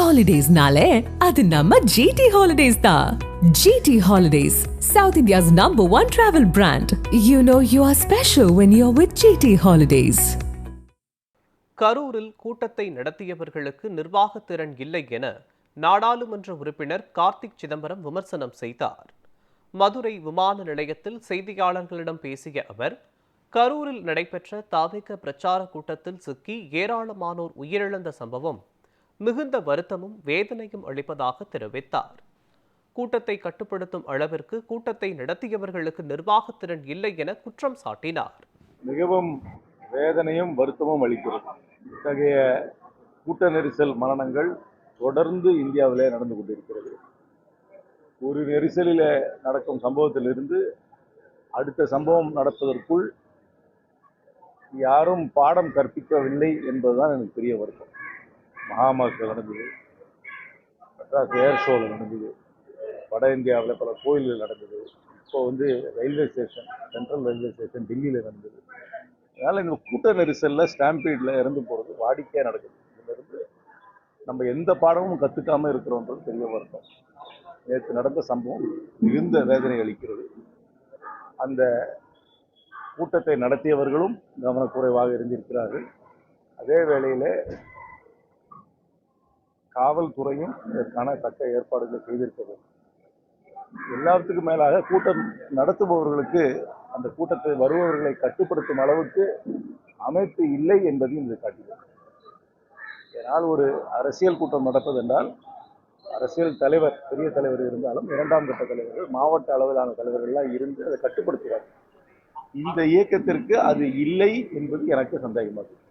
Holidays-nale, adu namma GT Holidays da. GT Holidays, South India's #1 travel brand. You know you are special when you're with GT Holidays. கரூரில் கூட்டத்தை நடத்தியவர்களுக்கு நிர்வாகத்திறன் இல்லை என நாடாளுமன்ற உறுப்பினர் கார்த்திக் சிதம்பரம் விமர்சனம் செய்தார். மதுரை விமான நிலையத்தில் செய்தியாளர்களிடம் பேசிய அவர், கரூரில் நடைபெற்ற தாவேக பிரச்சார கூட்டத்தில் சிக்கி ஏராளமானோர் உயிரிழந்த சம்பவம் மிகுந்த வருத்தமும் வேதனையும் அளிப்பதாக தெரிவித்தார். கூட்டத்தை கட்டுப்படுத்தும் அளவிற்கு கூட்டத்தை நடத்தியவர்களுக்கு நிர்வாகத்திறன் இல்லை என குற்றம் சாட்டினார். மிகவும் வேதனையும் வருத்தமும் அளிக்கிறது. இத்தகைய கூட்ட நெரிசல் மரணங்கள் தொடர்ந்து இந்தியாவிலே நடந்து கொண்டிருக்கிறது. ஒரு நெரிசலில் நடக்கும் சம்பவத்திலிருந்து அடுத்த சம்பவம் நடப்பதற்குள் யாரும் பாடம் கற்பிக்கவில்லை என்பதுதான் எனக்கு பெரிய வருத்தம். மகாமாக்கள் நடந்தது, மெட்ராஸ் ஏர் ஷோவில் நடந்தது, வட இந்தியாவில் பல கோயில்கள் நடந்தது, இப்போ railway station, central railway station டெல்லியில் நடந்தது. அதனால் இந்த கூட்ட நெரிசலில் ஸ்டாம்பீடில் இறந்து போகிறது வாடிக்கையாக நடக்குது. இதிலிருந்து நம்ம எந்த பாடமும் கற்றுக்காமல் இருக்கிறோன்றது பெரிய வருத்தம். நேற்று நடந்த சம்பவம் மிகுந்த வேதனை அளிக்கிறது. அந்த கூட்டத்தை நடத்தியவர்களும் கவனக்குறைவாக இருந்திருக்கிறார்கள். அதே வேளையில் காவல்துறையும் இதற்கான தக்க ஏற்பாடுகளை செய்திருக்கிறது. எல்லாத்துக்கும் மேலாக கூட்டம் நடத்துபவர்களுக்கு அந்த கூட்டத்தை வருபவர்களை கட்டுப்படுத்தும் அளவுக்கு அமைப்பு இல்லை என்பதையும் இது காட்டுகிறது. ஏனால் ஒரு அரசியல் கூட்டம் நடப்பதென்றால் அரசியல் தலைவர், பெரிய தலைவர் இருந்தாலும் இரண்டாம் கட்ட தலைவர்கள், மாவட்ட அளவிலான தலைவர்கள்லாம் இருந்து அதை கட்டுப்படுத்துவார். இந்த இயக்கத்திற்கு அது இல்லை என்பது எனக்கு சந்தேகமாகும்.